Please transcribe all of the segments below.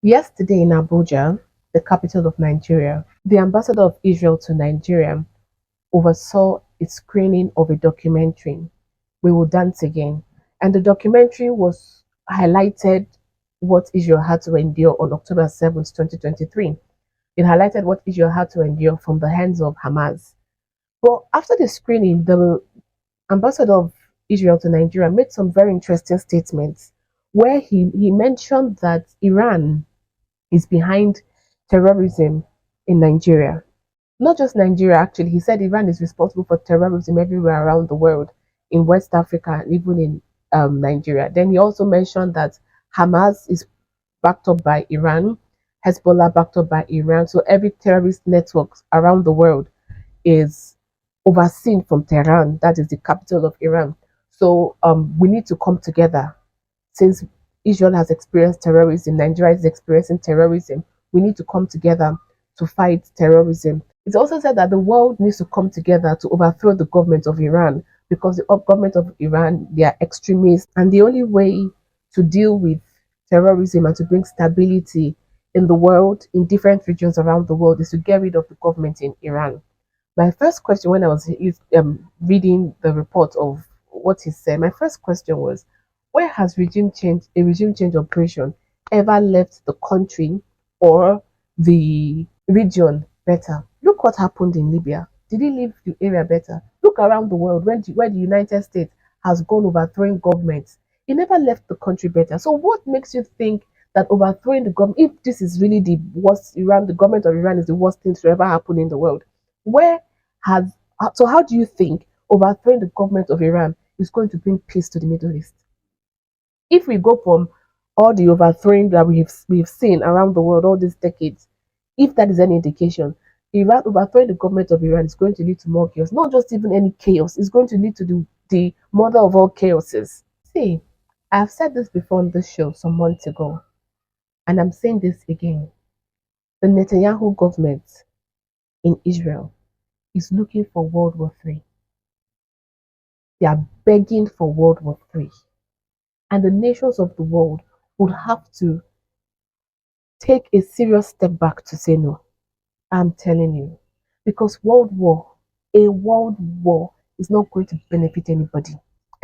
Yesterday in Abuja, the capital of Nigeria, the ambassador of Israel to Nigeria oversaw a screening of a documentary, We Will Dance Again. And the documentary was highlighted what Israel had to endure on October 7th, 2023. It highlighted what Israel had to endure from the hands of Hamas. But after the screening, the ambassador of Israel to Nigeria made some very interesting statements where he mentioned that Iran is behind terrorism in Nigeria. Not just Nigeria, actually. He said Iran is responsible for terrorism everywhere around the world, in West Africa, and even in Nigeria. Then he also mentioned that Hamas is backed up by Iran, Hezbollah backed up by Iran. So every terrorist network around the world is overseen from Tehran, that is the capital of Iran. So we need to come together since Israel has experienced terrorism, Nigeria is experiencing terrorism. We need to come together to fight terrorism. It also said that the world needs to come together to overthrow the government of Iran because the government of Iran, they are extremists, and the only way to deal with terrorism and to bring stability in the world, in different regions around the world, is to get rid of the government in Iran. My first question when I was reading the report of what he said, my first question was, where has regime change operation ever left the country or the region better? Look what happened in Libya. Did it leave the area better? Look around the world where the United States has gone overthrowing governments. It never left the country better. So what makes you think that overthrowing the government, if this is really the worst, Iran, the government of Iran is the worst thing to ever happen in the world, where has so how do you think overthrowing the government of Iran is going to bring peace to the Middle East? If we go from all the overthrowing that we've seen around the world all these decades, if that is any indication, Iran overthrowing the government of Iran is going to lead to more chaos. Not just even any chaos, it's going to lead to the mother of all chaoses. See, I've said this before on this show some months ago, and I'm saying this again. The Netanyahu government in Israel is looking for World War III. They are begging for World War III. And the nations of the world would have to take a serious step back to say no. I'm telling you. Because a world war, is not going to benefit anybody,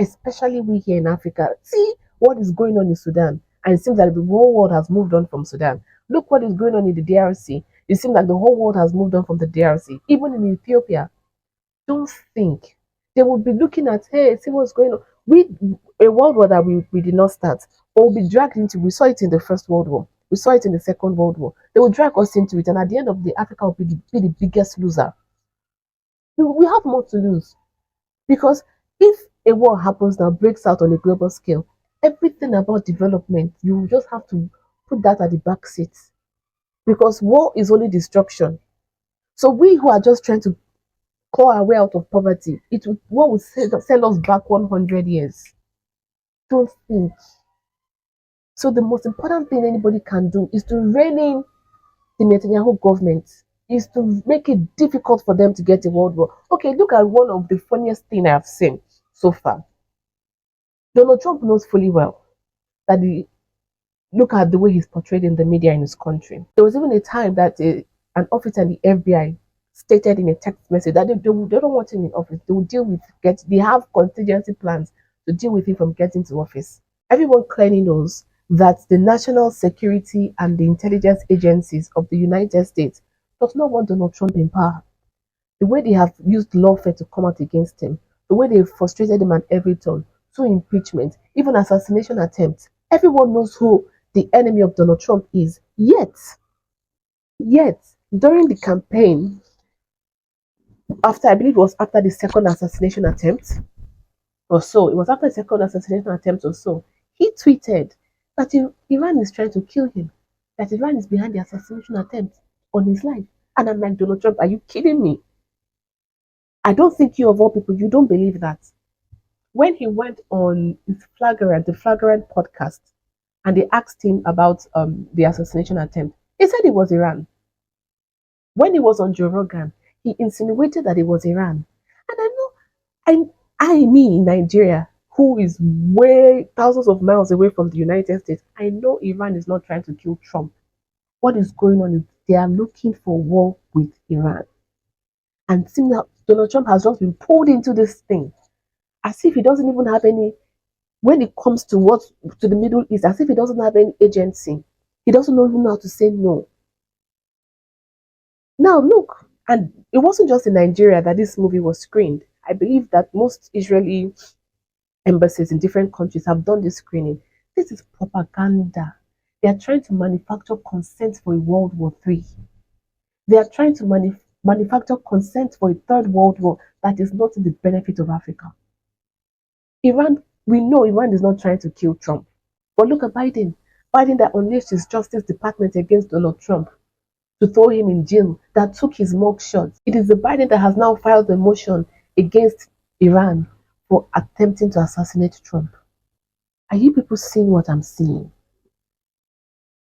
especially we here in Africa. See what is going on in Sudan. And it seems like the whole world has moved on from Sudan. Look what is going on in the DRC. It seems like the whole world has moved on from the DRC. Even in Ethiopia, don't think they will be looking at, hey, see what's going on. We A world war that we did not start, but will be dragged into. We saw it in the First World War. We saw it in the Second World War. They will drag us into it, and at the end of the day, Africa will be the biggest loser. We have more to lose because if a war happens now, breaks out on a global scale, everything about development, you just have to put that at the back seat because war is only destruction. So we who are just trying to claw our way out of poverty, what would send us back 100 years. Don't think. So the most important thing anybody can do is to rein in the Netanyahu government, is to make it difficult for them to get a world war. Okay, look at one of the funniest thing I've seen so far. Donald Trump knows fully well that look at the way he's portrayed in the media in his country. There was even a time that an officer in the FBI stated in a text message that they don't want him in office. They will deal with they have contingency plans to deal with him from getting to office. Everyone clearly knows that the national security and the intelligence agencies of the United States does not want Donald Trump in power. The way they have used lawfare to come out against him, the way they've frustrated him at every turn, through impeachment, even assassination attempts. Everyone knows who the enemy of Donald Trump is. Yet, during the campaign, after I believe it was after the second assassination attempt or so, it was after the second assassination attempt or so, he tweeted that Iran is trying to kill him, that Iran is behind the assassination attempt on his life. And I'm like, Donald Trump, are you kidding me? I don't think you, of all people, you don't believe that. When he went on the Flagrant podcast, and they asked him about the assassination attempt, he said it was Iran. When he was on Joe Rogan, he insinuated that it was Iran. And me in Nigeria, who is way thousands of miles away from the United States, I know Iran is not trying to kill Trump. What is going on is they are looking for war with Iran. And seeing that Donald Trump has just been pulled into this thing as if he doesn't even have any, when it comes to what to the Middle East, as if he doesn't have any agency. He doesn't even know how to say no. Now look, and it wasn't just in Nigeria that this movie was screened. I believe that most Israeli embassies in different countries have done this screening. This is propaganda. They are trying to manufacture consent for a World War III. They are trying to manufacture consent for a third world war that is not in the benefit of Africa. Iran, we know Iran is not trying to kill Trump. But look at Biden. Biden that unleashed his Justice Department against Donald Trump to throw him in jail, that took his mug shots. It is the Biden that has now filed a motion against Iran for attempting to assassinate Trump. Are you people seeing what I'm seeing?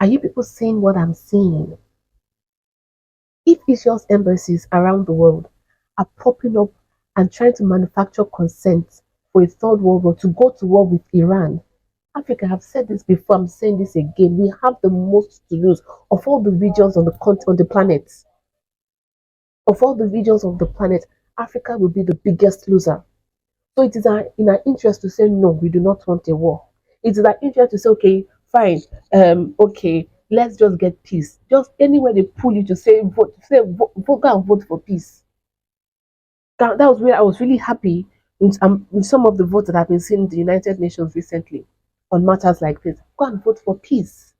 Are you people seeing what I'm seeing? If Israel's embassies around the world are popping up and trying to manufacture consent for a third world war to go to war with Iran, Africa, I've said this before, I'm saying this again. We have the most to lose of all the regions on the planet. Of all the regions of the planet, Africa will be the biggest loser. So it is in our interest to say no, we do not want a war. It is our interest to say, okay, fine, okay, let's just get peace. Just anywhere they pull you to say vote, go and vote for peace. That was where I was really happy in some of the votes that I've been seeing in the United Nations recently on matters like this. Go and vote for peace.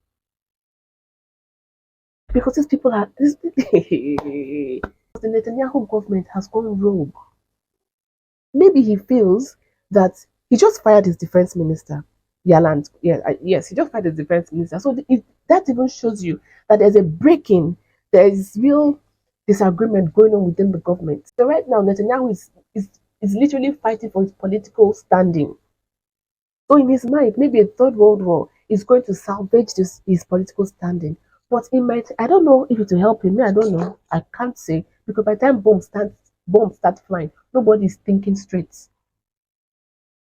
Because these people are the Netanyahu government has gone rogue. Maybe he feels that he just fired his defense minister, Yaland. Yeah, yes, he just fired his defense minister. So that even shows you that there's a break-in, there is real disagreement going on within the government. So right now, Netanyahu is literally fighting for his political standing. So in his mind, maybe a third world war is going to salvage his political standing. But it might, I don't know if it will help him. I don't know. I can't say. Because by the time bombs start flying, nobody is thinking straight.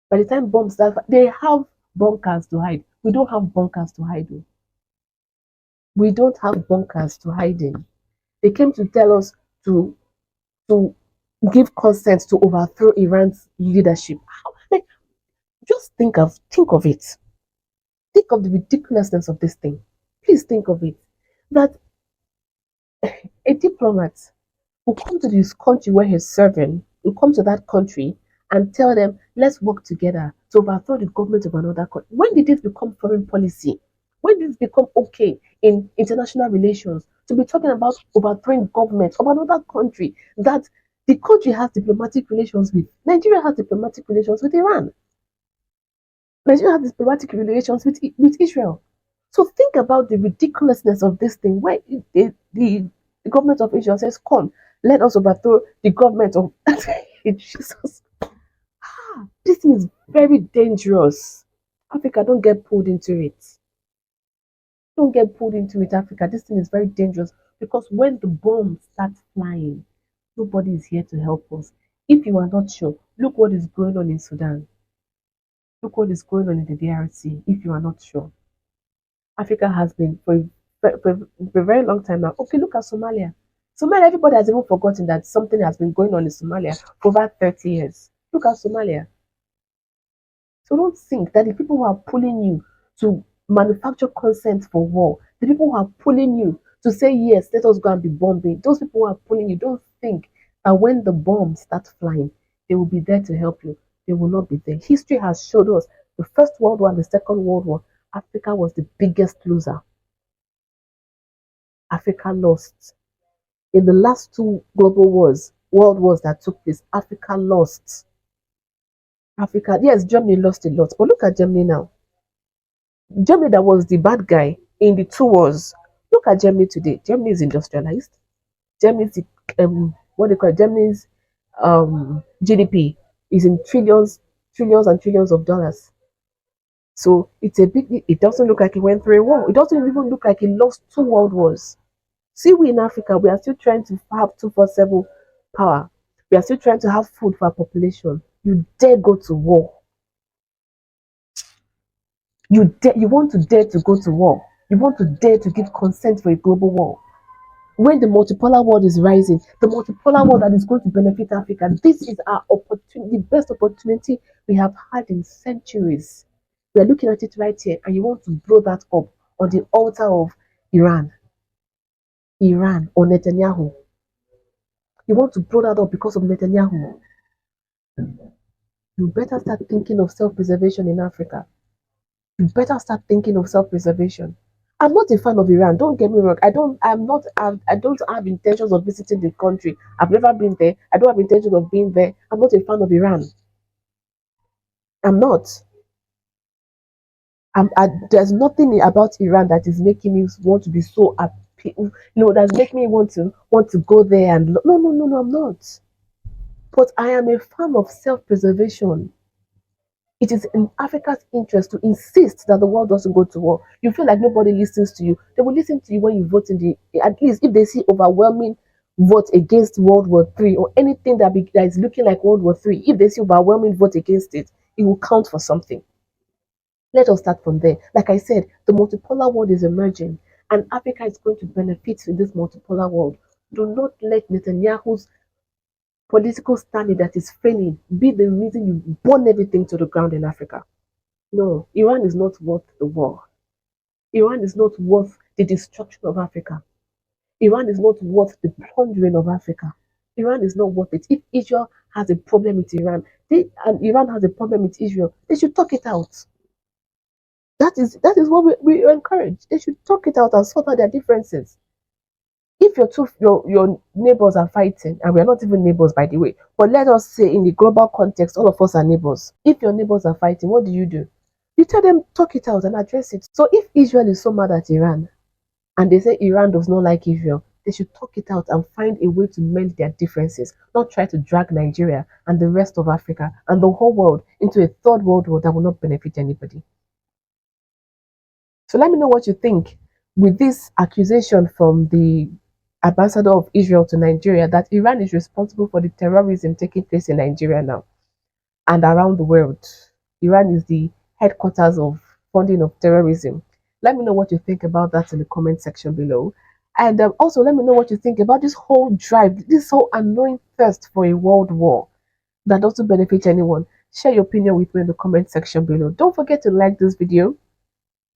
By the time bombs start, they have bunkers to hide. We don't have bunkers to hide in. We don't have bunkers to hide in. They came to tell us to to give consent to overthrow Iran's leadership. How, like, just think of it. Think of the ridiculousness of this thing. Please think of it. That a diplomat will come to this country where he's serving, will come to that country and tell them, let's work together to overthrow the government of another country. When did this become foreign policy? When did this become okay in international relations to be talking about overthrowing government of another country that the country has diplomatic relations with? Nigeria has diplomatic relations with Iran. Nigeria has diplomatic relations with Israel. So think about the ridiculousness of this thing. Where the government of Israel says, "Come, let us overthrow the government of Jesus." This thing is very dangerous. Africa, don't get pulled into it. Don't get pulled into it, Africa. This thing is very dangerous because when the bombs start flying, nobody is here to help us. If you are not sure, look what is going on in Sudan. Look what is going on in the DRC. If you are not sure, Africa has been for a very long time now. Okay, look at Somalia. Somalia, everybody has even forgotten that something has been going on in Somalia for over 30 years. Look at Somalia. So don't think that the people who are pulling you to manufacture consent for war, the people who are pulling you to say, yes, let us go and be bombing, those people who are pulling you, don't think that when the bombs start flying, they will be there to help you. They will not be there. History has showed us the First World War and the Second World War, Africa was the biggest loser. Africa lost. In the last two world wars that took place, Africa lost. Africa, yes, Germany lost a lot, but look at Germany now. Germany that was the bad guy in the two wars. Look at Germany today. Germany is industrialized. Germany's what they call it, Germany's GDP is in trillions and trillions of dollars. So it's a big. It doesn't look like it went through a war. It doesn't even look like it lost two world wars. See, we in Africa, we are still trying to have 247 power. We are still trying to have food for our population. You dare go to war. You want to dare to go to war. You want to dare to give consent for a global war. When the multipolar world is rising, the multipolar world that is going to benefit Africa, this is our opportunity, the best opportunity we have had in centuries. We are looking at it right here, and you want to blow that up on the altar of Iran, Iran or Netanyahu. You want to blow that up because of Netanyahu. You better start thinking of self-preservation in Africa. You better start thinking of self-preservation. I'm not a fan of Iran. Don't get me wrong. I don't have intentions of visiting the country. I've never been there. I don't have intention of being there. I'm not a fan of Iran. I'm not. There's nothing about Iran that is making me want to be so happy. No, that's making me want to go there and no. I'm not. But I am a fan of self-preservation. It is in Africa's interest to insist that the world doesn't go to war. You feel like nobody listens to you. They will listen to you when you vote in the, at least if they see overwhelming vote against World War III or anything that is looking like World War III. If they see overwhelming vote against it, it will count for something. Let us start from there. Like I said, the multipolar world is emerging and Africa is going to benefit in this multipolar world. Do not let Netanyahu's political standing that is failing be the reason you burn everything to the ground in Africa. No, Iran is not worth the war. Iran is not worth the destruction of Africa. Iran is not worth the plundering of Africa. Iran is not worth it. If Israel has a problem with Iran, and Iran has a problem with Israel, they should talk it out. That is what we encourage. They should talk it out and sort out their differences. If your neighbors are fighting, and we are not even neighbors by the way, but let us say in the global context, all of us are neighbors. If your neighbors are fighting, what do? You tell them talk it out and address it. So if Israel is so mad at Iran and they say Iran does not like Israel, they should talk it out and find a way to mend their differences, not try to drag Nigeria and the rest of Africa and the whole world into a third world war that will not benefit anybody. So let me know what you think with this accusation from the ambassador of Israel to Nigeria that Iran is responsible for the terrorism taking place in Nigeria now and around the world. Iran is the headquarters of funding of terrorism. Let me know what you think about that in the comment section below. And also let me know what you think about this whole drive, this whole annoying thirst for a world war that doesn't benefit anyone. Share your opinion with me in the comment section below. Don't forget to like this video,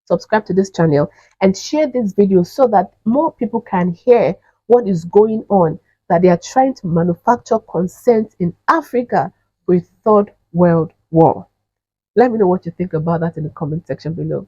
subscribe to this channel, and share this video so that more people can hear what is going on, that they are trying to manufacture consent in Africa for a third world war. Let me know what you think about that in the comment section below.